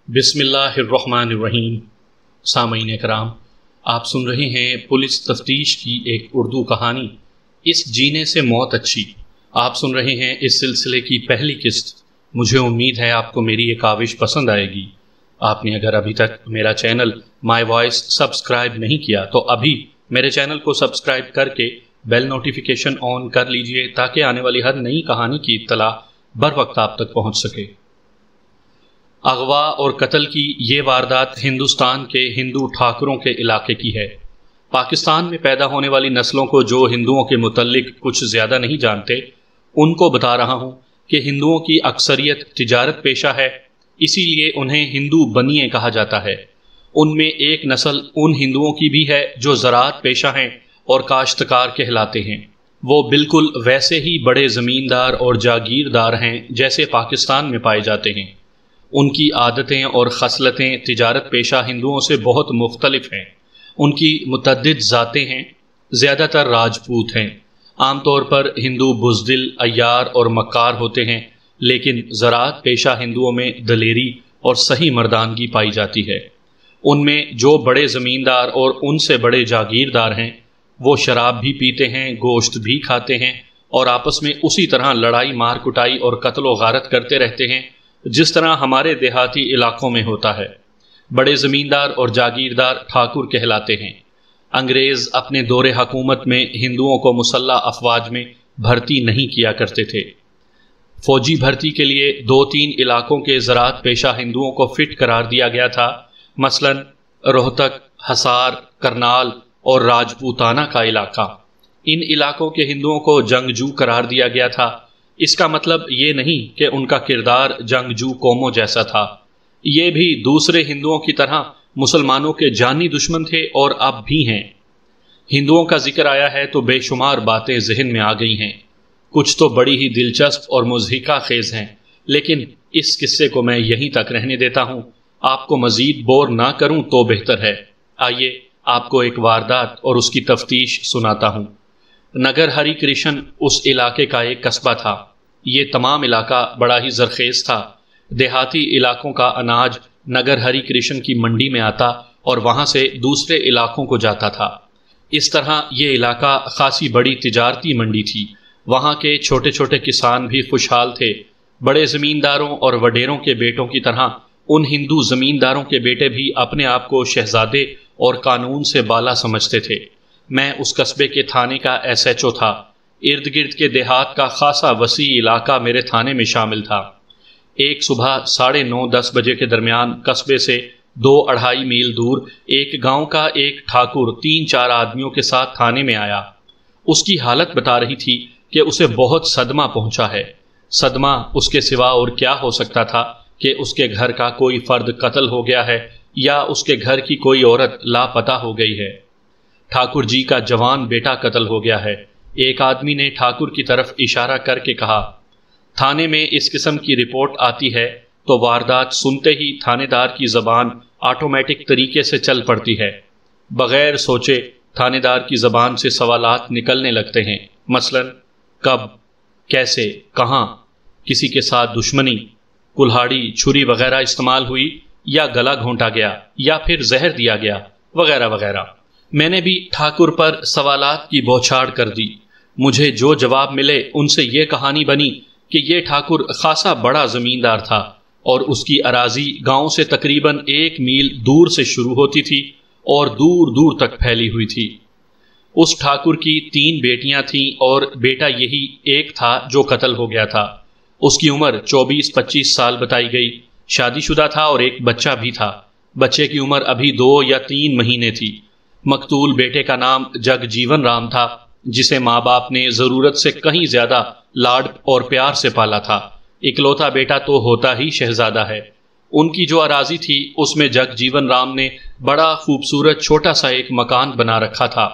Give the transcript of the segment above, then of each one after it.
بسم اللہ الرحمن الرحیم۔ سامعین کرام، آپ سن رہے ہیں پولیس تفتیش کی ایک اردو کہانی، اس جینے سے موت اچھی۔ آپ سن رہے ہیں اس سلسلے کی پہلی قسط۔ مجھے امید ہے آپ کو میری یہ کاوش پسند آئے گی۔ آپ نے اگر ابھی تک میرا چینل مائی وائس سبسکرائب نہیں کیا تو ابھی میرے چینل کو سبسکرائب کر کے بیل نوٹیفیکیشن آن کر لیجئے تاکہ آنے والی ہر نئی کہانی کی اطلاع بر وقت آپ تک پہنچ سکے۔ اغوا اور قتل کی یہ واردات ہندوستان کے ہندو ٹھاکروں کے علاقے کی ہے۔ پاکستان میں پیدا ہونے والی نسلوں کو جو ہندوؤں کے متعلق کچھ زیادہ نہیں جانتے، ان کو بتا رہا ہوں کہ ہندوؤں کی اکثریت تجارت پیشہ ہے، اسی لیے انہیں ہندو بنیے کہا جاتا ہے۔ ان میں ایک نسل ان ہندوؤں کی بھی ہے جو زراعت پیشہ ہیں اور کاشتکار کہلاتے ہیں۔ وہ بالکل ویسے ہی بڑے زمیندار اور جاگیردار ہیں جیسے پاکستان میں پائے جاتے ہیں۔ ان کی عادتیں اور خصلتیں تجارت پیشہ ہندوؤں سے بہت مختلف ہیں۔ ان کی متعدد ذاتیں ہیں، زیادہ تر راجپوت ہیں۔ عام طور پر ہندو بزدل، عیار اور مکار ہوتے ہیں، لیکن زراعت پیشہ ہندوؤں میں دلیری اور صحیح مردانگی پائی جاتی ہے۔ ان میں جو بڑے زمیندار اور ان سے بڑے جاگیردار ہیں، وہ شراب بھی پیتے ہیں، گوشت بھی کھاتے ہیں اور آپس میں اسی طرح لڑائی مار کٹائی اور قتل و غارت کرتے رہتے ہیں جس طرح ہمارے دیہاتی علاقوں میں ہوتا ہے۔ بڑے زمیندار اور جاگیردار ٹھاکر کہلاتے ہیں۔ انگریز اپنے دور حکومت میں ہندوؤں کو مسلح افواج میں بھرتی نہیں کیا کرتے تھے۔ فوجی بھرتی کے لیے 2-3 علاقوں کے زراعت پیشہ ہندوؤں کو فٹ قرار دیا گیا تھا، مثلا روہتک، ہسار، کرنال اور راجپوتانہ کا علاقہ۔ ان علاقوں کے ہندوؤں کو جنگجو قرار دیا گیا تھا۔ اس کا مطلب یہ نہیں کہ ان کا کردار جنگجو قوموں جیسا تھا۔ یہ بھی دوسرے ہندوؤں کی طرح مسلمانوں کے جانی دشمن تھے اور اب بھی ہیں۔ ہندوؤں کا ذکر آیا ہے تو بے شمار باتیں ذہن میں آ گئی ہیں۔ کچھ تو بڑی ہی دلچسپ اور مضحکہ خیز ہیں، لیکن اس قصے کو میں یہیں تک رہنے دیتا ہوں۔ آپ کو مزید بور نہ کروں تو بہتر ہے۔ آئیے آپ کو ایک واردات اور اس کی تفتیش سناتا ہوں۔ نگر ہری کرشن اس علاقے کا ایک قصبہ تھا۔ یہ تمام علاقہ بڑا ہی زرخیز تھا۔ دیہاتی علاقوں کا اناج نگر ہری کرشن کی منڈی میں آتا اور وہاں سے دوسرے علاقوں کو جاتا تھا۔ اس طرح یہ علاقہ خاصی بڑی تجارتی منڈی تھی۔ وہاں کے چھوٹے چھوٹے کسان بھی خوشحال تھے۔ بڑے زمینداروں اور وڈیروں کے بیٹوں کی طرح ان ہندو زمینداروں کے بیٹے بھی اپنے آپ کو شہزادے اور قانون سے بالا سمجھتے تھے۔ میں اس قصبے کے تھانے کا ایس ایچ او تھا۔ ارد گرد کے دیہات کا خاصا وسیع علاقہ میرے تھانے میں شامل تھا۔ ایک صبح 9:30-10 بجے کے درمیان قصبے سے 2-2.5 میل دور ایک گاؤں کا ایک ٹھاکر 3-4 آدمیوں کے ساتھ تھانے میں آیا۔ اس کی حالت بتا رہی تھی کہ اسے بہت صدمہ پہنچا ہے۔ صدمہ اس کے سوا اور کیا ہو سکتا تھا کہ اس کے گھر کا کوئی فرد قتل ہو گیا ہے یا اس کے گھر کی کوئی عورت لاپتہ ہو گئی ہے۔ ٹھاکر جی کا جوان بیٹا قتل ہو گیا ہے۔ ایک آدمی نے ٹھاکر کی طرف اشارہ کر کے کہا، تھانے میں اس قسم کی رپورٹ آتی ہے تو واردات سنتے ہی تھانے دار کی زبان آٹومیٹک طریقے سے چل پڑتی ہے۔ بغیر سوچے تھانے دار کی زبان سے سوالات نکلنے لگتے ہیں، مثلا کب، کیسے، کہاں، کسی کے ساتھ دشمنی، کلہاڑی، چھری وغیرہ استعمال ہوئی یا گلا گھونٹا گیا یا پھر زہر دیا گیا، وغیرہ وغیرہ۔ میں نے بھی ٹھاکر پر سوالات کی بوچھاڑ کر دی۔ مجھے جو جواب ملے ان سے یہ کہانی بنی کہ یہ ٹھاکر خاصا بڑا زمیندار تھا اور اس کی اراضی گاؤں سے تقریباً 1 میل دور سے شروع ہوتی تھی اور دور دور تک پھیلی ہوئی تھی۔ اس ٹھاکر کی 3 بیٹیاں تھیں اور بیٹا یہی ایک تھا جو قتل ہو گیا تھا۔ اس کی عمر 24-25 سال بتائی گئی، شادی شدہ تھا اور ایک بچہ بھی تھا۔ بچے کی عمر ابھی 2 یا 3 مہینے تھی۔ مقتول بیٹے کا نام جگ جیون رام تھا، جسے ماں باپ نے ضرورت سے کہیں زیادہ لاڈ اور پیار سے پالا تھا۔ اکلوتا بیٹا تو ہوتا ہی شہزادہ ہے۔ ان کی جو اراضی تھی اس میں جگ جیون رام نے بڑا خوبصورت چھوٹا سا ایک مکان بنا رکھا تھا۔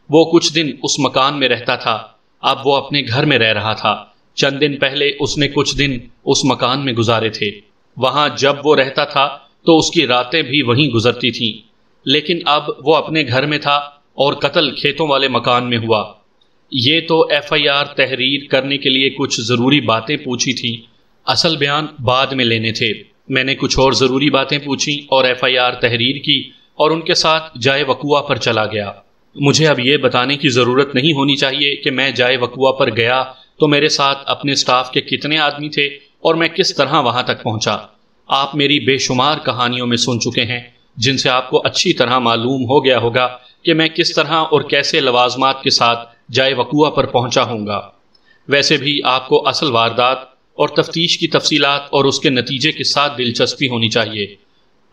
وہ کچھ دن اس مکان میں رہتا تھا۔ اب وہ اپنے گھر میں رہ رہا تھا۔ چند دن پہلے اس نے کچھ دن اس مکان میں گزارے تھے۔ وہاں جب وہ رہتا تھا تو اس کی راتیں بھی وہیں گزرتی تھیں، لیکن اب وہ اپنے گھر میں تھا اور قتل کھیتوں والے مکان میں ہوا۔ یہ تو FIR تحریر کرنے کے لیے کچھ ضروری باتیں پوچھی تھیں، اصل بیان بعد میں لینے تھے۔ میں نے کچھ اور ضروری باتیں پوچھیں اور FIR تحریر کی اور ان کے ساتھ جائے وقوع پر چلا گیا۔ مجھے اب یہ بتانے کی ضرورت نہیں ہونی چاہیے کہ میں جائے وقوع پر گیا تو میرے ساتھ اپنے سٹاف کے کتنے آدمی تھے اور میں کس طرح وہاں تک پہنچا۔ آپ میری بے شمار کہانیوں میں سن چکے ہیں جن سے آپ کو اچھی طرح معلوم ہو گیا ہوگا کہ میں کس طرح اور کیسے لوازمات کے ساتھ جائے وقوع پر پہنچا ہوں گا۔ ویسے بھی آپ کو اصل واردات اور تفتیش کی تفصیلات اور اس کے نتیجے کے ساتھ دلچسپی ہونی چاہیے۔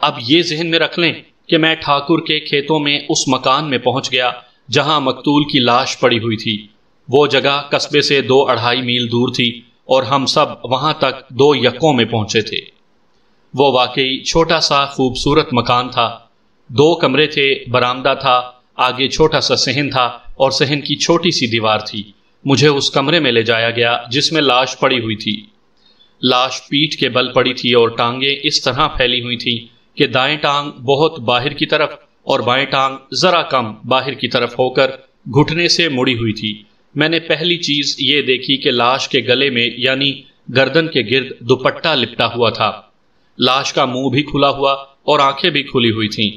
اب یہ ذہن میں رکھ لیں کہ میں ٹھاکر کے کھیتوں میں اس مکان میں پہنچ گیا جہاں مقتول کی لاش پڑی ہوئی تھی۔ وہ جگہ قصبے سے 2-2.5 میل دور تھی اور ہم سب وہاں تک 2 یکوں میں پہنچے تھے۔ وہ واقعی چھوٹا سا خوبصورت مکان تھا۔ 2 کمرے تھے، برآمدہ تھا، آگے چھوٹا سا صحن تھا اور صحن کی چھوٹی سی دیوار تھی۔ مجھے اس کمرے میں لے جایا گیا جس میں لاش پڑی ہوئی تھی۔ لاش پیٹھ کے بل پڑی تھی اور ٹانگیں اس طرح پھیلی ہوئی تھیں کہ دائیں ٹانگ بہت باہر کی طرف اور بائیں ٹانگ ذرا کم باہر کی طرف ہو کر گھٹنے سے مڑی ہوئی تھی۔ میں نے پہلی چیز یہ دیکھی کہ لاش کے گلے میں یعنی گردن کے گرد دوپٹہ لپٹا ہوا تھا۔ لاش کا منہ بھی کھلا ہوا اور آنکھیں بھی کھلی ہوئی تھیں۔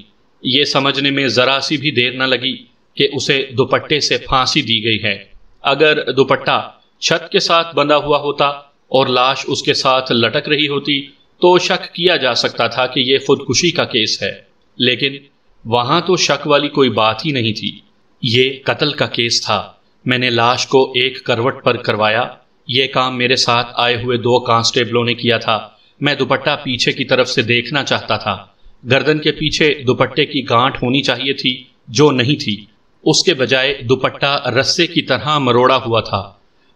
یہ سمجھنے میں ذرا سی بھی دیر نہ لگی کہ اسے دوپٹے سے پھانسی دی گئی ہے۔ اگر دوپٹہ چھت کے ساتھ بندھا ہوا ہوتا اور لاش اس کے ساتھ لٹک رہی ہوتی تو شک کیا جا سکتا تھا کہ یہ خودکشی کا کیس ہے، لیکن وہاں تو شک والی کوئی بات ہی نہیں تھی۔ یہ قتل کا کیس تھا۔ میں نے لاش کو ایک کروٹ پر کروایا۔ یہ کام میرے ساتھ آئے ہوئے 2 کانسٹیبلوں نے کیا تھا۔ میں دوپٹہ پیچھے کی طرف سے دیکھنا چاہتا تھا۔ گردن کے پیچھے دوپٹے کی گانٹھ ہونی چاہیے تھی جو نہیں تھی، اس کے بجائے دوپٹہ رسے کی طرح مروڑا ہوا تھا۔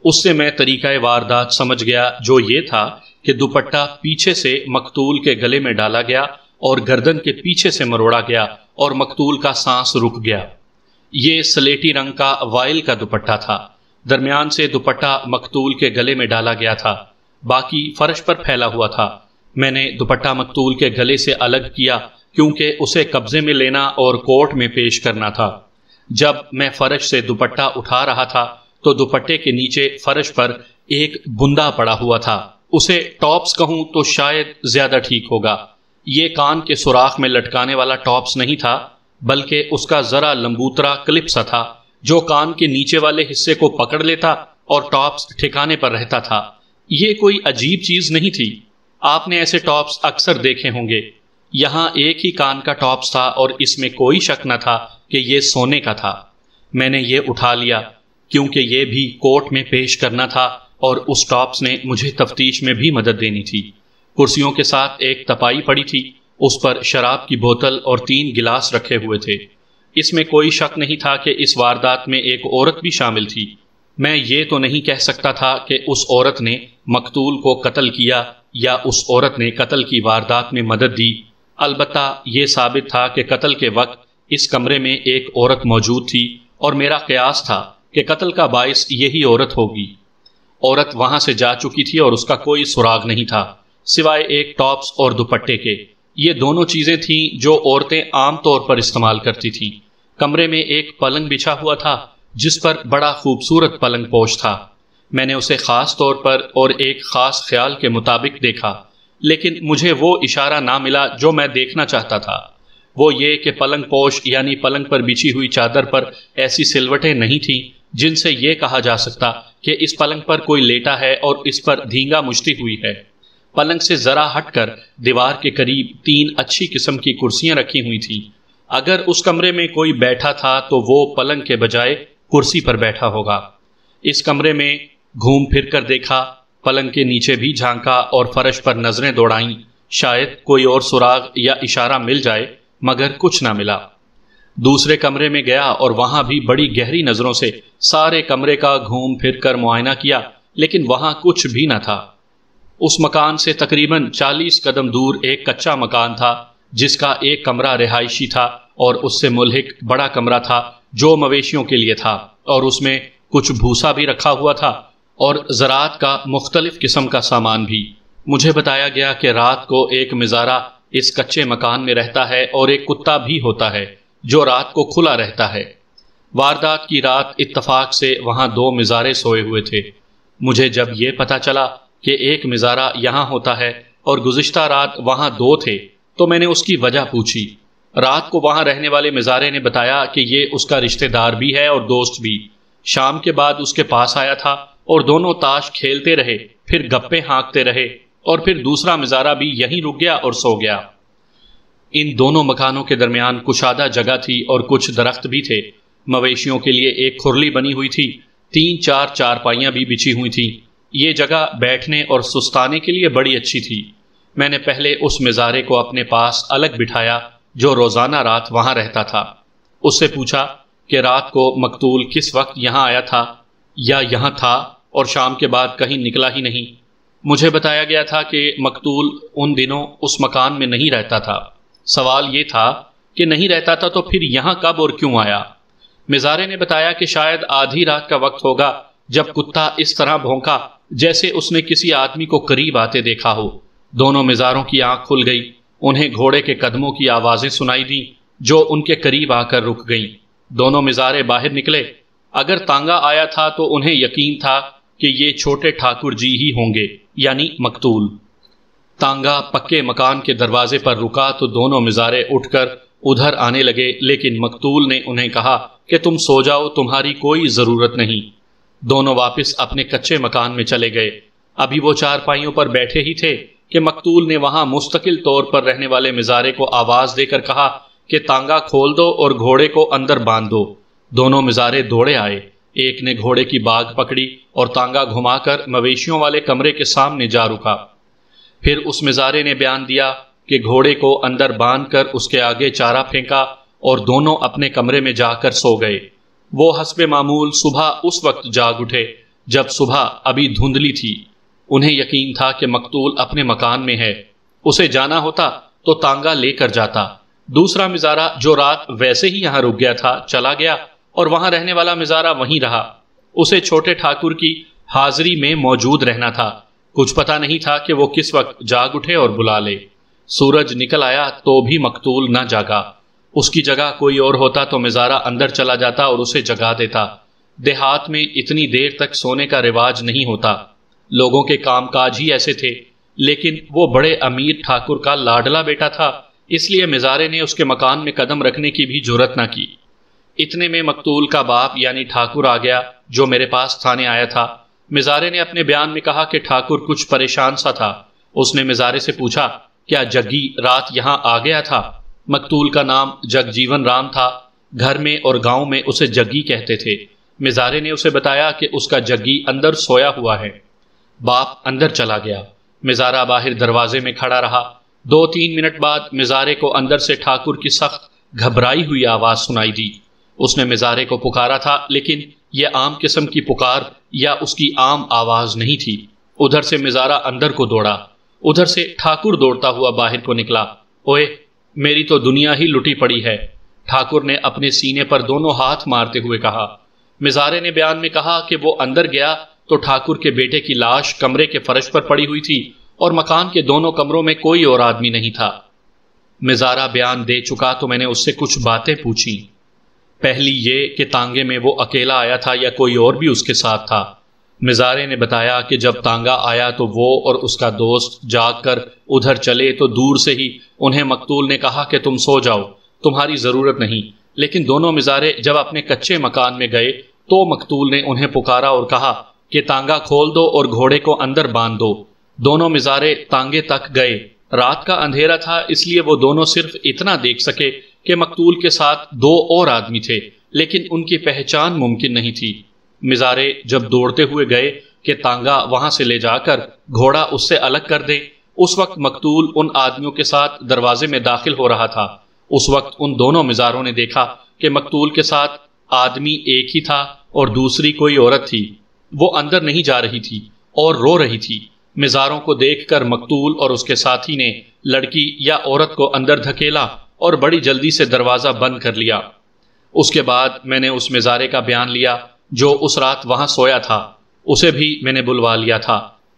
اس سے میں طریقہ واردات سمجھ گیا جو یہ تھا کہ دوپٹہ پیچھے سے مقتول کے گلے میں ڈالا گیا اور گردن کے پیچھے سے مروڑا گیا اور مقتول کا سانس رک گیا۔ یہ سلیٹی رنگ کا وائل کا دوپٹہ تھا۔ درمیان سے دوپٹہ مقتول کے گلے میں ڈالا گیا تھا، باقی فرش پر پھیلا ہوا تھا۔ میں نے دوپٹہ مقتول کے گلے سے الگ کیا کیونکہ اسے قبضے میں لینا اور کورٹ میں پیش کرنا تھا۔ جب میں فرش سے دوپٹہ اٹھا رہا تھا تو دوپٹے کے نیچے فرش پر ایک بندہ پڑا ہوا تھا۔ اسے ٹاپس کہوں تو شاید زیادہ ٹھیک ہوگا۔ یہ کان کے سوراخ میں لٹکانے والا ٹاپس نہیں تھا، بلکہ اس کا ذرا لمبوترا کلپ سا تھا جو کان کے نیچے والے حصے کو پکڑ لیتا اور ٹاپس ٹھکانے پر رہتا تھا۔ یہ کوئی عجیب چیز نہیں تھی، آپ نے ایسے ٹاپس اکثر دیکھے ہوں گے۔ یہاں ایک ہی کان کا ٹاپس تھا اور اس میں کوئی شک نہ تھا کہ یہ سونے کا تھا۔ میں نے یہ اٹھا لیا کیونکہ یہ بھی کورٹ میں پیش کرنا تھا اور اس ٹاپس نے مجھے تفتیش میں بھی مدد دینی تھی۔ کرسیوں کے ساتھ ایک تپائی پڑی تھی، اس پر شراب کی بوتل اور 3 گلاس رکھے ہوئے تھے۔ اس میں کوئی شک نہیں تھا کہ اس واردات میں ایک عورت بھی شامل تھی۔ میں یہ تو نہیں کہہ سکتا تھا کہ اس عورت نے مقتول کو قتل کیا یا اس عورت نے قتل کی واردات میں مدد دی۔ البتہ یہ ثابت تھا کہ قتل کے وقت اس کمرے میں ایک عورت موجود تھی اور میرا قیاس تھا کہ قتل کا باعث یہی عورت ہوگی۔ عورت وہاں سے جا چکی تھی اور اس کا کوئی سراغ نہیں تھا سوائے ایک ٹاپس اور دوپٹے کے۔ یہ دونوں چیزیں تھیں جو عورتیں عام طور پر استعمال کرتی تھیں۔ کمرے میں ایک پلنگ بچھا ہوا تھا جس پر بڑا خوبصورت پلنگ پوش تھا۔ میں نے اسے خاص طور پر اور ایک خاص خیال کے مطابق دیکھا، لیکن مجھے وہ اشارہ نہ ملا جو میں دیکھنا چاہتا تھا۔ وہ یہ کہ پلنگ پوش یعنی پلنگ پر بچھی ہوئی چادر پر ایسی سلوٹیں نہیں تھیں جن سے یہ کہا جا سکتا کہ اس پلنگ پر کوئی لیٹا ہے اور اس پر دھینگا مچھتی ہوئی ہے۔ پلنگ سے ذرا ہٹ کر دیوار کے قریب 3 اچھی قسم کی کرسیاں رکھی ہوئی تھیں۔ اگر اس کمرے میں کوئی بیٹھا تھا تو وہ پلنگ کے بجائے کرسی پر بیٹھا ہوگا۔ اس کمرے میں گھوم پھر کر دیکھا، پلنگ کے نیچے بھی جھانکا اور فرش پر نظریں دوڑائیں، شاید کوئی اور سراغ یا اشارہ مل جائے، مگر کچھ نہ ملا۔ دوسرے کمرے میں گیا اور وہاں بھی بڑی گہری نظروں سے سارے کمرے کا گھوم پھر کر معائنہ کیا، لیکن وہاں کچھ بھی نہ تھا۔ اس مکان سے تقریباً 40 قدم دور ایک کچا مکان تھا جس کا ایک کمرہ رہائشی تھا اور اس سے ملحق بڑا کمرہ تھا جو مویشیوں کے لیے تھا، اور اس میں کچھ بھوسا بھی رکھا ہوا تھا اور زراعت کا مختلف قسم کا سامان بھی۔ مجھے بتایا گیا کہ رات کو ایک مزارع اس کچے مکان میں رہتا ہے اور ایک کتا بھی ہوتا ہے جو رات کو کھلا رہتا ہے۔ واردات کی رات اتفاق سے وہاں 2 مزارے سوئے ہوئے تھے۔ مجھے جب یہ پتا چلا کہ ایک مزارع یہاں ہوتا ہے اور گزشتہ رات وہاں 2 تھے تو میں نے اس کی وجہ پوچھی۔ رات کو وہاں رہنے والے مزارے نے بتایا کہ یہ اس کا رشتہ دار بھی ہے اور دوست بھی۔ شام کے بعد اس کے پاس آیا تھا اور دونوں تاش کھیلتے رہے، پھر گپے ہانکتے رہے، اور پھر دوسرا مزارہ بھی یہیں رک گیا اور سو گیا۔ ان دونوں مکانوں کے درمیان کشادہ جگہ تھی اور کچھ درخت بھی تھے۔ مویشیوں کے لیے ایک کھرلی بنی ہوئی تھی، 3-4 چارپائیاں بھی بچھی ہوئی تھیں۔ یہ جگہ بیٹھنے اور سستانے کے لیے بڑی اچھی تھی۔ میں نے پہلے اس مزارے کو اپنے پاس الگ بٹھایا جو روزانہ رات وہاں رہتا تھا۔ اس سے پوچھا کہ رات کو مقتول کس وقت یہاں آیا تھا یا یہاں تھا اور شام کے بعد کہیں نکلا ہی نہیں۔ مجھے بتایا گیا تھا کہ مقتول ان دنوں اس مکان میں نہیں رہتا تھا۔ سوال یہ تھا کہ نہیں رہتا تھا تو پھر یہاں کب اور کیوں آیا؟ مزارے نے بتایا کہ شاید آدھی رات کا وقت ہوگا جب کتا اس طرح بھونکا جیسے اس نے کسی آدمی کو قریب آتے دیکھا ہو۔ دونوں مزاروں کی آنکھ کھل گئی، انہیں گھوڑے کے قدموں کی آوازیں سنائی دیں جو ان کے قریب آ کر رک گئیں۔ دونوں مزارے باہر نکلے۔ اگر تانگا آیا تھا تو انہیں یقین تھا کہ یہ چھوٹے ٹھاکر جی ہی ہوں گے، یعنی مقتول۔ تانگا پکے مکان کے دروازے پر رکا تو دونوں مزارے اٹھ کر ادھر آنے لگے، لیکن مقتول نے انہیں کہا کہ تم سو جاؤ، تمہاری کوئی ضرورت نہیں۔ دونوں واپس اپنے کچے مکان میں چلے گئے۔ ابھی وہ چارپائیوں پر بیٹھے ہی تھے کہ مقتول نے وہاں مستقل طور پر رہنے والے مزارے کو آواز دے کر کہا کہ تانگا کھول دو اور گھوڑے کو اندر باندھ دو۔ دونوں مزارے دوڑے آئے۔ ایک نے گھوڑے کی باگ پکڑی اور تانگا گھما کر مویشیوں والے کمرے کے سامنے جا رکا۔ پھر اس مزارے نے بیان دیا کہ گھوڑے کو اندر باندھ کر اس کے آگے چارہ پھینکا اور دونوں اپنے کمرے میں جا کر سو گئے۔ وہ حسب معمول صبح اس وقت جاگ اٹھے جب صبح ابھی دھندلی تھی۔ انہیں یقین تھا کہ مقتول اپنے مکان میں ہے، اسے جانا ہوتا تو تانگا لے کر جاتا۔ دوسرا مزارہ جو رات ویسے ہی یہاں رک گیا تھا چلا گیا اور وہاں رہنے والا مزارہ وہیں رہا۔ اسے چھوٹے ٹھاکر کی حاضری میں موجود رہنا تھا۔ کچھ پتا نہیں تھا کہ وہ کس وقت جاگ اٹھے اور بلا لے۔ سورج نکل آیا تو بھی مقتول نہ جاگا۔ اس کی جگہ کوئی اور ہوتا تو مزارہ اندر چلا جاتا اور اسے جگا دیتا۔ دیہات میں اتنی دیر تک سونے کا رواج نہیں ہوتا، لوگوں کے کام کاج ہی ایسے تھے، لیکن وہ بڑے امیر ٹھاکر کا لاڈلا بیٹا تھا، اس لیے مزارے نے اس کے مکان میں قدم رکھنے کی بھی جرت نہ کی۔ اتنے میں مقتول کا باپ یعنی ٹھاکر آ گیا جو میرے پاس تھانے آیا تھا۔ مزارے نے اپنے بیان میں کہا کہ ٹھاکر کچھ پریشان سا تھا۔ اس نے مزارے سے پوچھا کیا جگی رات یہاں آ گیا تھا؟ مقتول کا نام جگ جیون رام تھا، گھر میں اور گاؤں میں اسے جگی کہتے تھے۔ مزارے نے اسے بتایا کہ اس کا جگی اندر سویا ہوا ہے۔ باپ اندر چلا گیا۔ مزارہ باہر دروازے میں کھڑا رہا۔ 2-3 منٹ بعد مزارے کو اندر سے ٹھاکر کی سخت گھبرائی ہوئی آواز سنائی دی۔ اس نے مزارے کو پکارا تھا، لیکن یہ عام قسم کی پکار یا اس کی عام آواز نہیں تھی۔ ادھر سے مزارہ اندر کو دوڑا، ادھر سے ٹھاکر دوڑتا ہوا باہر کو نکلا۔ اوئے میری تو دنیا ہی لٹی پڑی ہے، ٹھاکر نے اپنے سینے پر دونوں ہاتھ مارتے ہوئے کہا۔ مزارے نے بیان میں کہا کہ وہ اندر گیا تو ٹھاکر کے بیٹے کی لاش کمرے کے فرش پر پڑی ہوئی تھی اور مکان کے دونوں کمروں میں کوئی اور آدمی نہیں تھا۔ مزارہ بیان دے چکا تو میں نے اس سے کچھ باتیں پوچھی۔ پہلی یہ کہ تانگے میں وہ اکیلا آیا تھا یا کوئی اور بھی اس کے ساتھ تھا۔ مزارے نے بتایا کہ جب تانگا آیا تو وہ اور اس کا دوست جاگ کر ادھر چلے تو دور سے ہی انہیں مقتول نے کہا کہ تم سو جاؤ، تمہاری ضرورت نہیں۔ لیکن دونوں مزارے جب اپنے کچے مکان میں گئے تو مقتول نے انہیں پکارا اور کہا کہ تانگا کھول دو اور گھوڑے کو اندر باندھ دو۔ دونوں مزارے تانگے تک گئے۔ رات کا اندھیرا تھا، اس لیے وہ دونوں صرف اتنا دیکھ سکے کہ مقتول کے ساتھ 2 اور آدمی تھے، لیکن ان کی پہچان ممکن نہیں تھی۔ مزارے جب دوڑتے ہوئے گئے کہ تانگا وہاں سے لے جا کر گھوڑا اس سے الگ کر دے، اس وقت مقتول ان آدمیوں کے ساتھ دروازے میں داخل ہو رہا تھا۔ اس وقت ان دونوں مزاروں نے دیکھا کہ مقتول کے ساتھ آدمی ایک ہی تھا اور دوسری کوئی عورت تھی۔ وہ اندر نہیں جا رہی تھی اور رو رہی تھی۔ مزاروں کو دیکھ کر مقتول اور اس کے ساتھی نے لڑکی یا عورت کو اندر دھکیلا اور بڑی جلدی سے دروازہ بند کر لیا۔ اس کے بعد میں نے اس مزارے کا بیان لیا جو اس رات وہاں سویا تھا، اسے بھی میں نے بلوا لیا تھا۔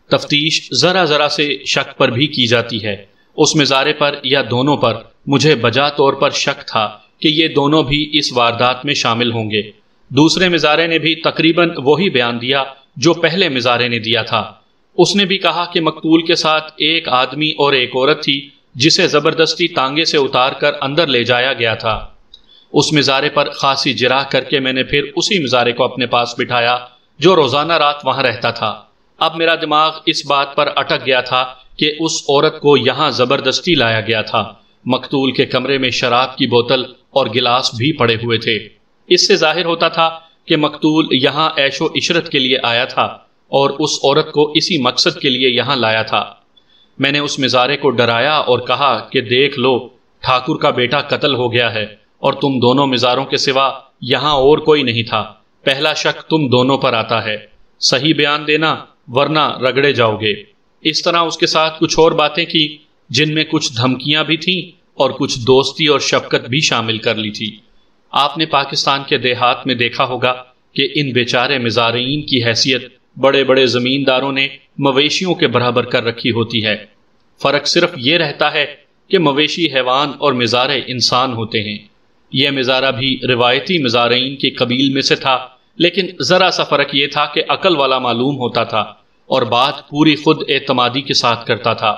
تفتیش ذرا ذرا سے شک پر بھی کی جاتی ہے۔ اس مزارے پر یا دونوں پر مجھے بجا طور پر شک تھا کہ یہ دونوں بھی اس واردات میں شامل ہوں گے۔ دوسرے مزارے نے بھی تقریباً وہی بیان دیا جو پہلے مزارے نے دیا تھا۔ اس نے بھی کہا کہ مقتول کے ساتھ ایک آدمی اور ایک عورت تھی جسے زبردستی تانگے سے اتار کر اندر لے جایا گیا تھا۔ اس مزارے پر خاصی جراح کر کے میں نے پھر اسی مزارے کو اپنے پاس بٹھایا جو روزانہ رات وہاں رہتا تھا۔ اب میرا دماغ اس بات پر اٹک گیا تھا کہ اس عورت کو یہاں زبردستی لایا گیا تھا۔ مقتول کے کمرے میں شراب کی بوتل اور گلاس بھی پڑے ہوئے تھے۔ اس سے ظاہر ہوتا تھا کہ مقتول یہاں عیش و عشرت کے لیے آیا تھا اور اس عورت کو اسی مقصد کے لیے یہاں لایا تھا۔ میں نے اس مزارے کو ڈرایا اور کہا کہ دیکھ لو، ٹھاکر کا بیٹا قتل ہو گیا ہے اور تم دونوں مزاروں کے سوا یہاں اور کوئی نہیں تھا۔ پہلا شک تم دونوں پر آتا ہے، صحیح بیان دینا ورنہ رگڑے جاؤ گے۔ اس طرح اس کے ساتھ کچھ اور باتیں کی جن میں کچھ دھمکیاں بھی تھیں اور کچھ دوستی اور شفقت بھی شامل کر لی تھی۔ آپ نے پاکستان کے دیہات میں دیکھا ہوگا کہ ان بیچارے مزارعین کی حیثیت بڑے بڑے زمینداروں نے مویشیوں کے برابر کر رکھی ہوتی ہے۔ فرق صرف یہ رہتا ہے کہ مویشی حیوان اور مزارے انسان ہوتے ہیں۔ یہ مزارہ بھی روایتی مزارعین کے قبیل میں سے تھا، لیکن ذرا سا فرق یہ تھا کہ عقل والا معلوم ہوتا تھا اور بات پوری خود اعتمادی کے ساتھ کرتا تھا۔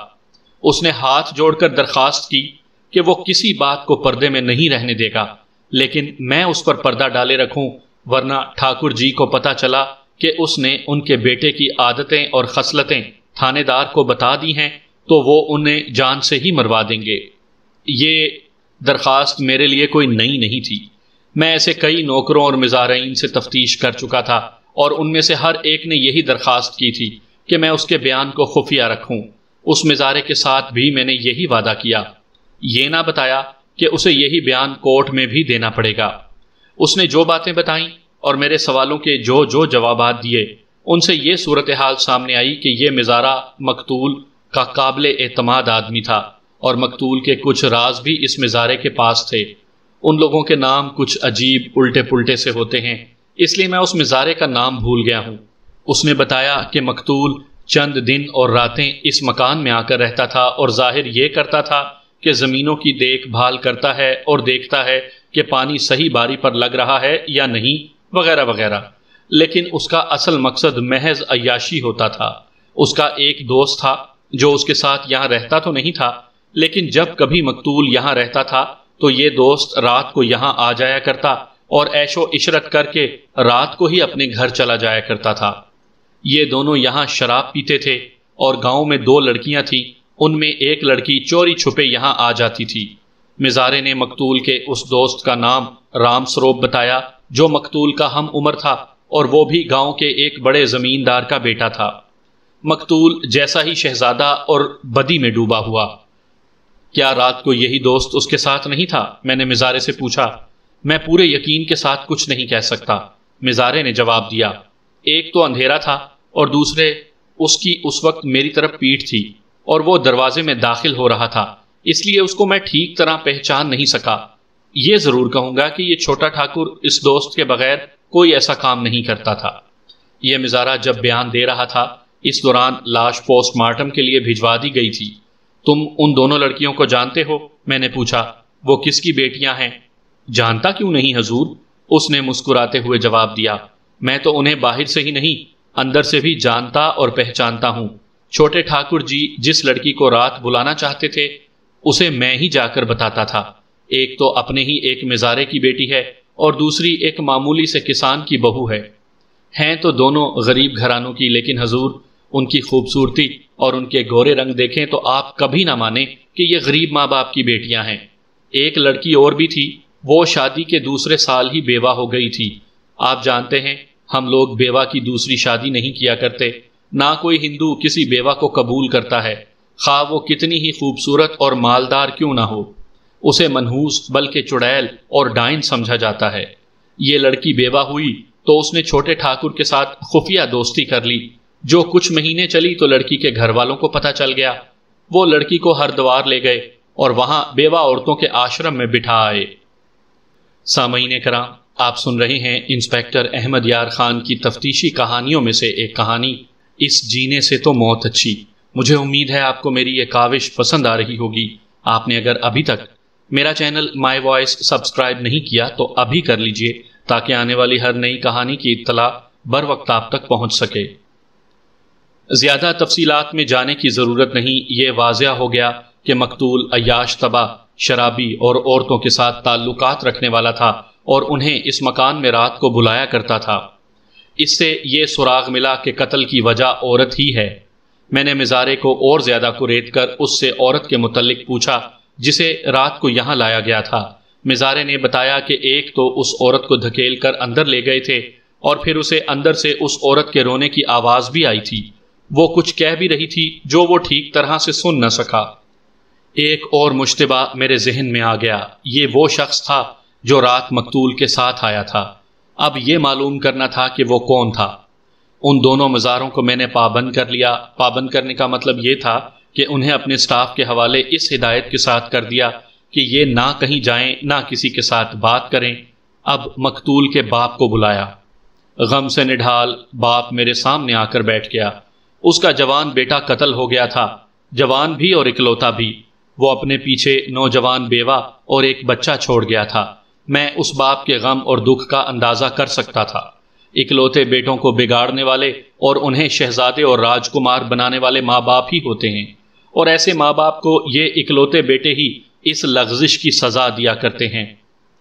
اس نے ہاتھ جوڑ کر درخواست کی کہ وہ کسی بات کو پردے میں نہیں رہنے دے گا، لیکن میں اس پر پردہ ڈالے رکھوں، ورنہ ٹھاکر جی کو پتہ چلا کہ اس نے ان کے بیٹے کی عادتیں اور خصلتیں تھانے دار کو بتا دی ہیں تو وہ انہیں جان سے ہی مروا دیں گے۔ یہ درخواست میرے لیے کوئی نئی نہیں تھی۔ میں ایسے کئی نوکروں اور مزارعین سے تفتیش کر چکا تھا اور ان میں سے ہر ایک نے یہی درخواست کی تھی کہ میں اس کے بیان کو خفیہ رکھوں۔ اس مزارے کے ساتھ بھی میں نے یہی وعدہ کیا، یہ نہ بتایا کہ اسے یہی بیان کورٹ میں بھی دینا پڑے گا۔ اس نے جو باتیں بتائیں اور میرے سوالوں کے جو جوابات دیے، ان سے یہ صورتحال سامنے آئی کہ یہ مزارہ مقتول کا قابل اعتماد آدمی تھا اور مقتول کے کچھ راز بھی اس مزارے کے پاس تھے۔ ان لوگوں کے نام کچھ عجیب الٹے پلٹے سے ہوتے ہیں، اس لیے میں اس مزارے کا نام بھول گیا ہوں۔ اس نے بتایا کہ مقتول چند دن اور راتیں اس مکان میں آ کر رہتا تھا اور ظاہر یہ کرتا تھا کہ زمینوں کی دیکھ بھال کرتا ہے اور دیکھتا ہے کہ پانی صحیح باری پر لگ رہا ہے یا نہیں، وغیرہ وغیرہ، لیکن اس کا اصل مقصد محض عیاشی ہوتا تھا۔ اس کا ایک دوست تھا جو اس کے ساتھ یہاں رہتا تو نہیں تھا، لیکن جب کبھی مقتول یہاں رہتا تھا تو یہ دوست رات کو یہاں آ جایا کرتا اور عیش و عشرت کر کے رات کو ہی اپنے گھر چلا جایا کرتا تھا۔ یہ دونوں یہاں شراب پیتے تھے اور گاؤں میں 2 لڑکیاں تھیں، ان میں ایک لڑکی چوری چھپے یہاں آ جاتی تھی۔ مزارے نے مقتول کے اس دوست کا نام رام سروپ بتایا جو مقتول کا ہم عمر تھا اور وہ بھی گاؤں کے ایک بڑے زمیندار کا بیٹا تھا۔ مقتول جیسا ہی شہزادہ اور بدی میں ڈوبا ہوا۔ کیا رات کو یہی دوست اس کے ساتھ نہیں تھا؟ میں نے مزارے سے پوچھا۔ میں پورے یقین کے ساتھ کچھ نہیں کہہ سکتا، مزارے نے جواب دیا۔ ایک تو اندھیرا تھا اور دوسرے اس کی اس وقت میری طرف پیٹھ تھی اور وہ دروازے میں داخل ہو رہا تھا، اس لیے اس کو میں ٹھیک طرح پہچان نہیں سکا۔ یہ ضرور کہوں گا کہ یہ چھوٹا ٹھاکر اس دوست کے بغیر کوئی ایسا کام نہیں کرتا تھا۔ یہ مزارہ جب بیان دے رہا تھا اس دوران لاش پوسٹ مارٹم کے لیے بھجوا دی گئی تھی۔ تم ان دونوں لڑکیوں کو جانتے ہو؟ میں نے پوچھا۔ وہ کس کی بیٹیاں ہیں؟ جانتا کیوں نہیں حضور، اس نے مسکراتے ہوئے جواب دیا۔ میں تو انہیں باہر سے ہی نہیں اندر سے بھی جانتا اور پہچانتا ہوں۔ چھوٹے ٹھاکر جی جس لڑکی کو رات بلانا چاہتے تھے اسے میں ہی جا کر بتاتا تھا۔ ایک تو اپنے ہی ایک مزارے کی بیٹی ہے اور دوسری ایک معمولی سے کسان کی بہو ہے۔ ہیں تو دونوں غریب گھرانوں کی، لیکن حضور ان کی خوبصورتی اور ان کے گورے رنگ دیکھیں تو آپ کبھی نہ مانیں کہ یہ غریب ماں باپ کی بیٹیاں ہیں۔ ایک لڑکی اور بھی تھی، وہ شادی کے دوسرے سال ہی بیوہ ہو گئی تھی۔ آپ جانتے ہیں ہم لوگ بیوہ کی دوسری شادی نہیں کیا کرتے، نہ کوئی ہندو کسی بیوہ کو قبول کرتا ہے، خواہ وہ کتنی ہی خوبصورت اور مالدار کیوں نہ ہو۔ اسے منحوس بلکہ چڑیل اور ڈائن سمجھا جاتا ہے۔ یہ لڑکی بیوہ ہوئی تو اس نے چھوٹے ٹھاکر کے ساتھ خفیہ دوستی کر لی۔ جو کچھ مہینے چلی تو لڑکی کے گھر والوں کو پتہ چل گیا۔ وہ لڑکی کو ہردوار لے گئے اور وہاں بیوہ عورتوں کے آشرم میں بٹھا آئے۔ سامعین کرام، آپ سن رہے ہیں انسپیکٹر احمد یار خان کی تفتیشی کہانیوں میں سے ایک کہانی، اس جینے سے تو موت اچھی۔ مجھے امید ہے آپ کو میری یہ کاوش پسند آ رہی ہوگی۔ آپ نے اگر ابھی تک میرا چینل مائی وائس سبسکرائب نہیں کیا تو ابھی کر لیجئے تاکہ آنے والی ہر نئی کہانی کی اطلاع بر وقت آپ تک پہنچ سکے۔ زیادہ تفصیلات میں جانے کی ضرورت نہیں، یہ واضح ہو گیا کہ مقتول عیاش طبع، شرابی اور عورتوں کے ساتھ تعلقات رکھنے والا تھا اور انہیں اس مکان میں رات کو بلایا کرتا تھا۔ اس سے یہ سراغ ملا کہ قتل کی وجہ عورت ہی ہے۔ میں نے مزارے کو اور زیادہ کریت کر اس سے عورت کے متعلق پوچھا جسے رات کو یہاں لایا گیا تھا۔ مزارے نے بتایا کہ ایک تو اس عورت کو دھکیل کر اندر لے گئے تھے اور پھر اسے اندر سے اس عورت کے رونے کی آواز بھی آئی تھی۔ وہ کچھ کہہ بھی رہی تھی جو وہ ٹھیک طرح سے سن نہ سکا۔ ایک اور مشتبہ میرے ذہن میں آ گیا، یہ وہ شخص تھا جو رات مقتول کے ساتھ آیا تھا۔ اب یہ معلوم کرنا تھا کہ وہ کون تھا۔ ان دونوں مزاروں کو میں نے پابند کر لیا۔ پابند کرنے کا مطلب یہ تھا کہ انہیں اپنے سٹاف کے حوالے اس ہدایت کے ساتھ کر دیا کہ یہ نہ کہیں جائیں، نہ کسی کے ساتھ بات کریں۔ اب مقتول کے باپ کو بلایا۔ غم سے نڈھال باپ میرے سامنے آ کر بیٹھ گیا۔ اس کا جوان بیٹا قتل ہو گیا تھا، جوان بھی اور اکلوتا بھی۔ وہ اپنے پیچھے نوجوان بیوہ اور ایک بچہ چھوڑ گیا تھا۔ میں اس باپ کے غم اور دکھ کا اندازہ کر سکتا تھا۔ اکلوتے بیٹوں کو بگاڑنے والے اور انہیں شہزادے اور راجکمار بنانے والے ماں باپ ہی ہوتے ہیں، اور ایسے ماں باپ کو یہ اکلوتے بیٹے ہی اس لغزش کی سزا دیا کرتے ہیں۔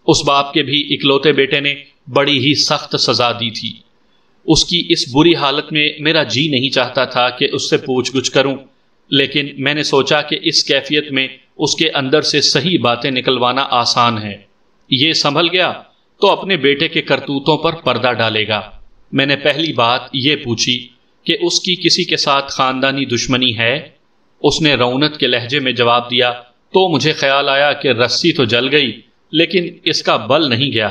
اس باپ کے بھی اکلوتے بیٹے نے بڑی ہی سخت سزا دی تھی۔ اس کی اس بری حالت میں میرا جی نہیں چاہتا تھا کہ اس سے پوچھ گچھ کروں، لیکن میں نے سوچا کہ اس کیفیت میں اس کے اندر سے صحیح باتیں نکلوانا آسان ہے۔ یہ سنبھل گیا تو اپنے بیٹے کے کرتوتوں پر پردہ ڈالے گا۔ میں نے پہلی بات یہ پوچھی کہ اس کی کسی کے ساتھ خاندانی دشمنی ہے؟ اس نے رونت کے لہجے میں جواب دیا تو مجھے خیال آیا کہ رسی تو جل گئی لیکن اس کا بل نہیں گیا۔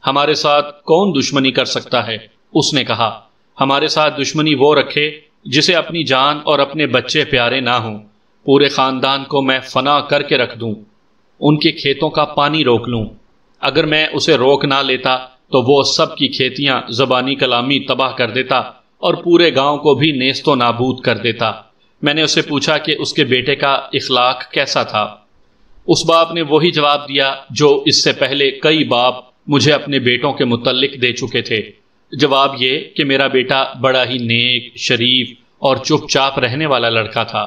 ہمارے ساتھ کون دشمنی کر سکتا ہے؟ اس نے کہا، ہمارے ساتھ دشمنی وہ رکھے جسے اپنی جان اور اپنے بچے پیارے نہ ہوں۔ پورے خاندان کو میں فنا کر کے رکھ دوں، ان کے کھیتوں کا پانی روک لوں۔ اگر میں اسے روک نہ لیتا تو وہ سب کی کھیتیاں زبانی کلامی تباہ کر دیتا اور پورے گاؤں کو بھی نیست و نابود کر دیتا۔ میں نے اسے پوچھا کہ اس کے بیٹے کا اخلاق کیسا تھا۔ اس باپ نے وہی جواب دیا جو اس سے پہلے کئی باپ مجھے اپنے بیٹوں کے متعلق دے چکے تھے۔ جواب یہ کہ میرا بیٹا بڑا ہی نیک، شریف اور چپ چاپ رہنے والا لڑکا تھا،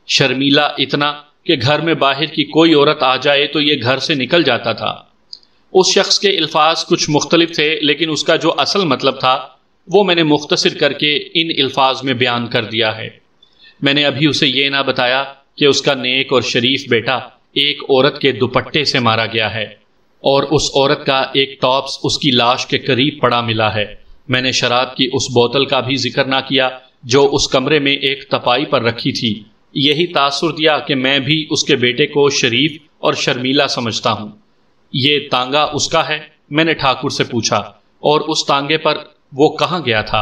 شرمیلا اتنا کہ گھر میں باہر کی کوئی عورت آ جائے تو یہ گھر سے نکل جاتا تھا۔ اس شخص کے الفاظ کچھ مختلف تھے لیکن اس کا جو اصل مطلب تھا وہ میں نے مختصر کر کے ان الفاظ میں بیان کر دیا ہے۔ میں نے ابھی اسے یہ نہ بتایا کہ اس کا نیک اور شریف بیٹا ایک عورت کے دوپٹے سے مارا گیا ہے اور اس عورت کا ایک ٹاپس اس کی لاش کے قریب پڑا ملا ہے۔ میں نے شراب کی اس بوتل کا بھی ذکر نہ کیا جو اس کمرے میں ایک تپائی پر رکھی تھی۔ یہی تاثر دیا کہ میں بھی اس کے بیٹے کو شریف اور شرمیلا سمجھتا ہوں۔ یہ تانگا اس کا ہے؟ میں نے ٹھاکر سے پوچھا۔ اور اس تانگے پر وہ کہاں گیا تھا؟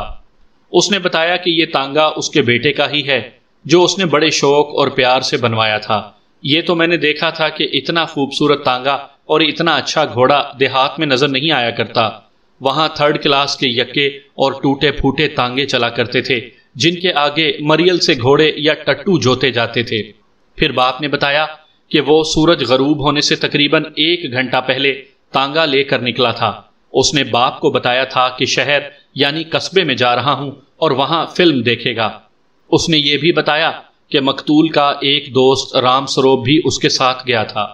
اس نے بتایا کہ یہ تانگا اس کے بیٹے کا ہی ہے جو اس نے بڑے شوق اور پیار سے بنوایا تھا۔ یہ تو میں نے دیکھا تھا کہ اتنا خوبصورت تانگا اور اتنا اچھا گھوڑا دیہات میں نظر نہیں آیا کرتا۔ وہاں تھرڈ کلاس کے یکے اور ٹوٹے پھوٹے تانگے چلا کرتے تھے جن کے آگے مریل سے گھوڑے یا ٹٹو جوتے جاتے تھے۔ پھر باپ نے بتایا کہ وہ سورج غروب ہونے سے تقریباً 1 گھنٹہ پہلے تانگا لے کر نکلا تھا۔ اس نے باپ کو بتایا تھا کہ شہر یعنی قصبے میں جا رہا ہوں اور وہاں فلم دیکھے گا۔ اس نے یہ بھی بتایا کہ مقتول کا ایک دوست رام سروپ بھی اس کے ساتھ گیا تھا۔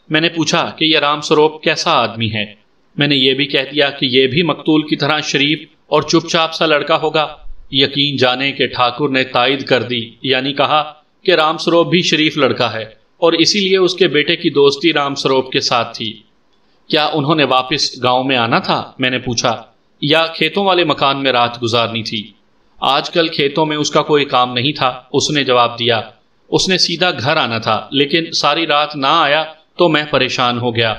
میں نے پوچھا کہ یہ رام سروپ کیسا آدمی ہے؟ میں نے یہ بھی کہہ دیا کہ یہ بھی مقتول کی طرح شریف اور چپ چاپ سا لڑکا ہوگا۔ یقین جانے کہ ٹھاکر نے تائید کر دی، یعنی کہا کہ رام سروپ بھی شریف لڑکا ہے اور اسی لیے اس کے بیٹے کی دوستی رام سروپ کے ساتھ تھی۔ کیا انہوں نے واپس گاؤں میں آنا تھا؟ میں نے پوچھا، یا کھیتوں والے مکان میں رات گزارنی تھی؟ آج کل کھیتوں میں اس کا کوئی کام نہیں تھا، اس نے جواب دیا۔ اس نے سیدھا گھر آنا تھا لیکن ساری رات نہ آیا تو میں پریشان ہو گیا۔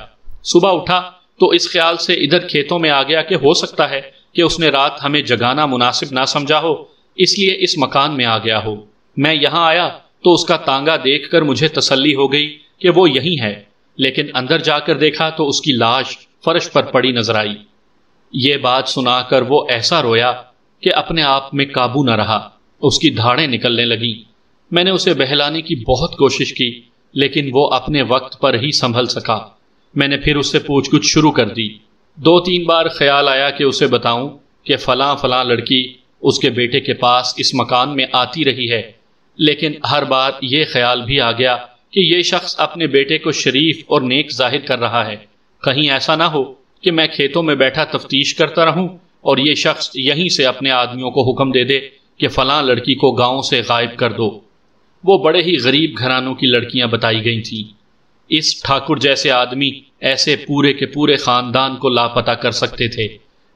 صبح اٹھا تو اس خیال سے ادھر کھیتوں میں آ گیا کہ ہو سکتا ہے کہ اس نے رات ہمیں جگانا مناسب نہ سمجھا ہو، اس لیے اس مکان میں آ گیا ہو۔ میں یہاں آیا تو اس کا تانگا دیکھ کر مجھے تسلی ہو گئی کہ وہ یہی ہے، لیکن اندر جا کر دیکھا تو اس کی لاش فرش پر پڑی نظر آئی۔ یہ بات سنا کر وہ ایسا رویا کہ اپنے آپ میں قابو نہ رہا، اس کی دھاڑیں نکلنے لگیں۔ میں نے اسے بہلانے کی بہت کوشش کی لیکن وہ اپنے وقت پر ہی سنبھل سکا۔ میں نے پھر اس سے پوچھ گچھ شروع کر دی۔ 2-3 بار خیال آیا کہ اسے بتاؤں کہ فلاں فلاں لڑکی اس کے بیٹے کے پاس اس مکان میں آتی رہی ہے، لیکن ہر بار یہ خیال بھی آ گیا کہ یہ شخص اپنے بیٹے کو شریف اور نیک ظاہر کر رہا ہے، کہیں ایسا نہ ہو کہ میں کھیتوں میں بیٹھا تفتیش کرتا رہوں اور یہ شخص یہیں سے اپنے آدمیوں کو حکم دے دے کہ فلاں لڑکی کو گاؤں سے غائب کر دو۔ وہ بڑے ہی غریب گھرانوں کی لڑکیاں بتائی گئی تھیں۔ اس ٹھاکر جیسے آدمی ایسے پورے کے پورے خاندان کو لاپتہ کر سکتے تھے۔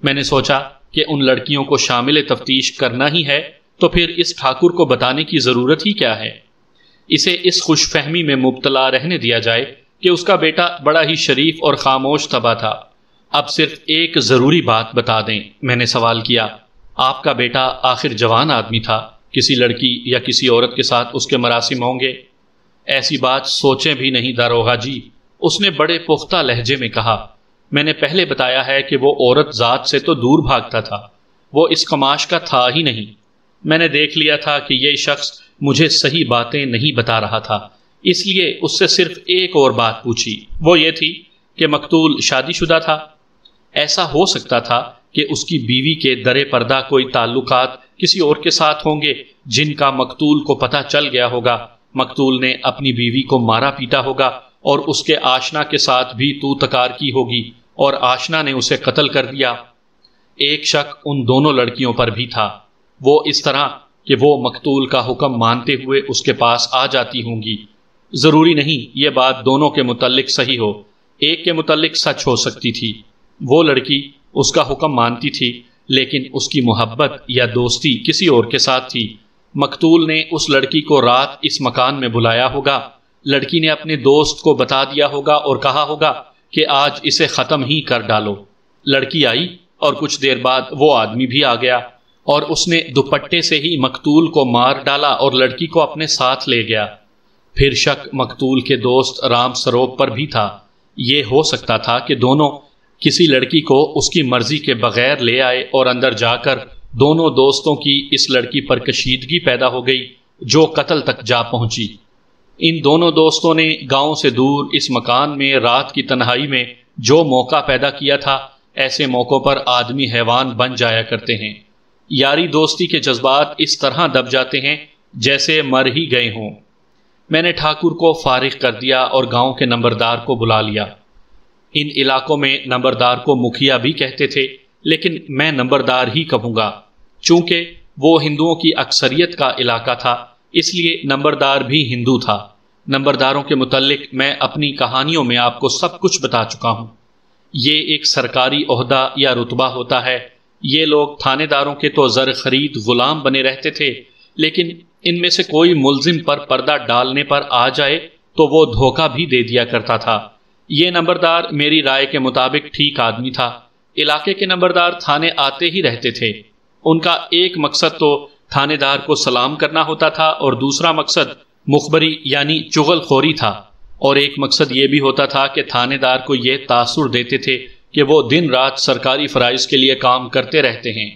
میں نے سوچا کہ ان لڑکیوں کو شامل تفتیش کرنا ہی ہے تو پھر اس ٹھاکر کو بتانے کی ضرورت ہی کیا ہے؟ اسے اس خوش فہمی میں مبتلا رہنے دیا جائے کہ اس کا بیٹا بڑا ہی شریف اور خاموش طبع تھا۔ اب صرف ایک ضروری بات بتا دیں، میں نے سوال کیا۔ آپ کا بیٹا آخر جوان آدمی تھا، کسی لڑکی یا کسی عورت کے ساتھ اس کے مراسم ہوں گے؟ ایسی بات سوچیں بھی نہیں داروغہ جی، اس نے بڑے پختہ لہجے میں کہا۔ میں نے پہلے بتایا ہے کہ وہ عورت ذات سے تو دور بھاگتا تھا، وہ اس کماش کا تھا ہی نہیں۔ میں نے دیکھ لیا تھا کہ یہ شخص مجھے صحیح باتیں نہیں بتا رہا تھا، اس لیے اس سے صرف ایک اور بات پوچھی، وہ یہ تھی کہ مقتول شادی شدہ تھا۔ ایسا ہو سکتا تھا کہ اس کی بیوی کے در پردہ کوئی تعلقات کسی اور کے ساتھ ہوں گے جن کا مقتول کو پتہ چل گیا ہوگا۔ مقتول نے اپنی بیوی کو مارا پیٹا ہوگا اور اس کے آشنا کے ساتھ بھی تو تکار کی ہوگی اور آشنا نے اسے قتل کر دیا۔ ایک شک ان دونوں لڑکیوں پر بھی تھا، وہ اس طرح کہ وہ مقتول کا حکم مانتے ہوئے اس کے پاس آ جاتی ہوں گی۔ ضروری نہیں یہ بات دونوں کے متعلق صحیح ہو، ایک کے متعلق سچ ہو سکتی تھی۔ وہ لڑکی اس کا حکم مانتی تھی لیکن اس کی محبت یا دوستی کسی اور کے ساتھ تھی۔ مقتول نے اس لڑکی کو رات اس مکان میں بلایا ہوگا، لڑکی نے اپنے دوست کو بتا دیا ہوگا اور کہا ہوگا کہ آج اسے ختم ہی کر ڈالو۔ لڑکی آئی اور کچھ دیر بعد وہ آدمی بھی آ گیا اور اس نے دوپٹے سے ہی مقتول کو مار ڈالا اور لڑکی کو اپنے ساتھ لے گیا۔ پھر شک مقتول کے دوست رام سروپ پر بھی تھا۔ یہ ہو سکتا تھا کہ دونوں کسی لڑکی کو اس کی مرضی کے بغیر لے آئے اور اندر جا کر دونوں دوستوں کی اس لڑکی پر کشیدگی پیدا ہو گئی جو قتل تک جا پہنچی۔ ان دونوں دوستوں نے گاؤں سے دور اس مکان میں رات کی تنہائی میں جو موقع پیدا کیا تھا، ایسے موقعوں پر آدمی حیوان بن جایا کرتے ہیں۔ یاری دوستی کے جذبات اس طرح دب جاتے ہیں جیسے مر ہی گئے ہوں۔ میں نے ٹھاکر کو فارغ کر دیا اور گاؤں کے نمبردار کو بلا لیا۔ ان علاقوں میں نمبردار کو مکھیا بھی کہتے تھے، لیکن میں نمبردار ہی کہوں گا۔ چونکہ وہ ہندوؤں کی اکثریت کا علاقہ تھا، اس لیے نمبردار بھی ہندو تھا۔ نمبرداروں کے متعلق میں اپنی کہانیوں میں آپ کو سب کچھ بتا چکا ہوں۔ یہ ایک سرکاری عہدہ یا رتبہ ہوتا ہے۔ یہ لوگ تھانے داروں کے تو زر خرید غلام بنے رہتے تھے، لیکن ان میں سے کوئی ملزم پر پردہ ڈالنے پر آ جائے تو وہ دھوکہ بھی دے دیا کرتا تھا۔ یہ نمبردار میری رائے کے مطابق ٹھیک آدمی تھا۔ علاقے کے نمبردار تھانے آتے ہی رہتے تھے۔ ان کا ایک مقصد تو تھانے دار کو سلام کرنا ہوتا تھا اور دوسرا مقصد مخبری یعنی چغل خوری تھا، اور ایک مقصد یہ بھی ہوتا تھا کہ تھانے دار کو یہ تاثر دیتے تھے کہ وہ دن رات سرکاری فرائض کے لیے کام کرتے رہتے ہیں۔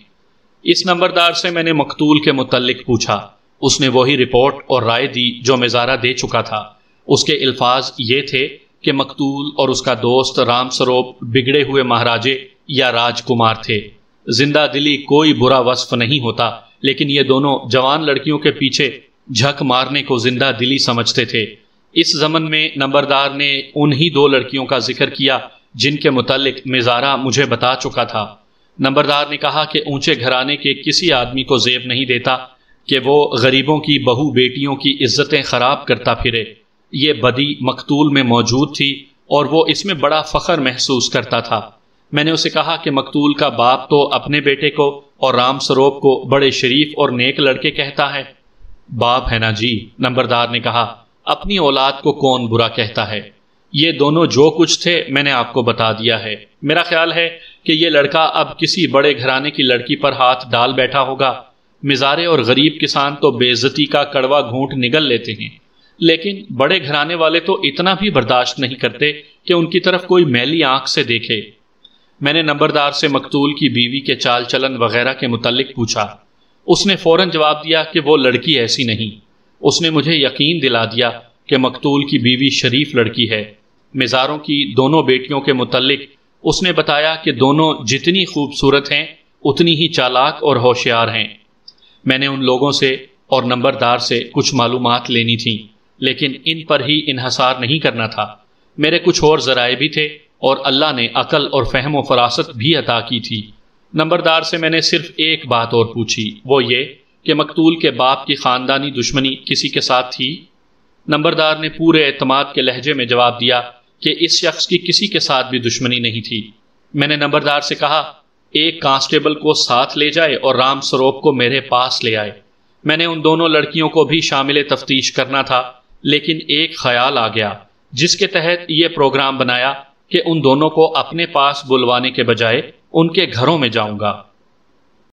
اس نمبردار سے میں نے مقتول کے متعلق پوچھا۔ اس نے وہی رپورٹ اور رائے دی جو میں زارہ دے چکا تھا۔ اس کے الفاظ یہ تھے کہ مقتول اور اس کا دوست رام سروپ بگڑے ہوئے مہاراجے یا راج کمار تھے۔ زندہ دلی کوئی برا وصف نہیں ہوتا، لیکن یہ دونوں جوان لڑکیوں کے پیچھے جھک مارنے کو زندہ دلی سمجھتے تھے۔ اس زمن میں نمبردار نے انہی دو لڑکیوں کا ذکر کیا جن کے متعلق مزارہ مجھے بتا چکا تھا۔ نمبردار نے کہا کہ اونچے گھرانے کے کسی آدمی کو زیب نہیں دیتا کہ وہ غریبوں کی بہو بیٹیوں کی عزتیں خراب کرتا پھرے۔ یہ بدی مقتول میں موجود تھی اور وہ اس میں بڑا فخر محسوس کرتا تھا۔ میں نے اسے کہا کہ مقتول کا باپ تو اپنے بیٹے کو اور رام سروپ کو بڑے شریف اور نیک لڑکے کہتا ہے۔ باپ ہے نا جی، نمبردار نے کہا، اپنی اولاد کو کون برا کہتا ہے؟ یہ دونوں جو کچھ تھے میں نے آپ کو بتا دیا ہے۔ میرا خیال ہے کہ یہ لڑکا اب کسی بڑے گھرانے کی لڑکی پر ہاتھ ڈال بیٹھا ہوگا۔ مزارے اور غریب کسان تو بے عزتی کا کڑوا گھونٹ نگل لیتے ہیں، لیکن بڑے گھرانے والے تو اتنا بھی برداشت نہیں کرتے کہ ان کی طرف کوئی میلی آنکھ سے دیکھے۔ میں نے نمبردار سے مقتول کی بیوی کے چال چلن وغیرہ کے متعلق پوچھا۔ اس نے فوراً جواب دیا کہ وہ لڑکی ایسی نہیں۔ اس نے مجھے یقین دلا دیا کہ مقتول کی بیوی شریف لڑکی ہے۔ مزاروں کی دونوں بیٹیوں کے متعلق اس نے بتایا کہ دونوں جتنی خوبصورت ہیں اتنی ہی چالاک اور ہوشیار ہیں۔ میں نے ان لوگوں سے اور نمبردار سے کچھ معلومات لینی تھیں، لیکن ان پر ہی انحصار نہیں کرنا تھا۔ میرے کچھ اور ذرائع بھی تھے اور اللہ نے عقل اور فہم و فراست بھی عطا کی تھی۔ نمبردار سے میں نے صرف ایک بات اور پوچھی، وہ یہ کہ مقتول کے باپ کی خاندانی دشمنی کسی کے ساتھ تھی؟ نمبردار نے پورے اعتماد کے لہجے میں جواب دیا کہ اس شخص کی کسی کے ساتھ بھی دشمنی نہیں تھی۔ میں نے نمبردار سے کہا، ایک کانسٹیبل کو ساتھ لے جائے اور رام سروپ کو میرے پاس لے آئے۔ میں نے ان دونوں لڑکیوں کو بھی شامل تفتیش کرنا تھا، لیکن ایک خیال آ گیا جس کے تحت یہ پروگرام بنایا کہ ان دونوں کو اپنے پاس بلوانے کے بجائے ان کے گھروں میں جاؤں گا۔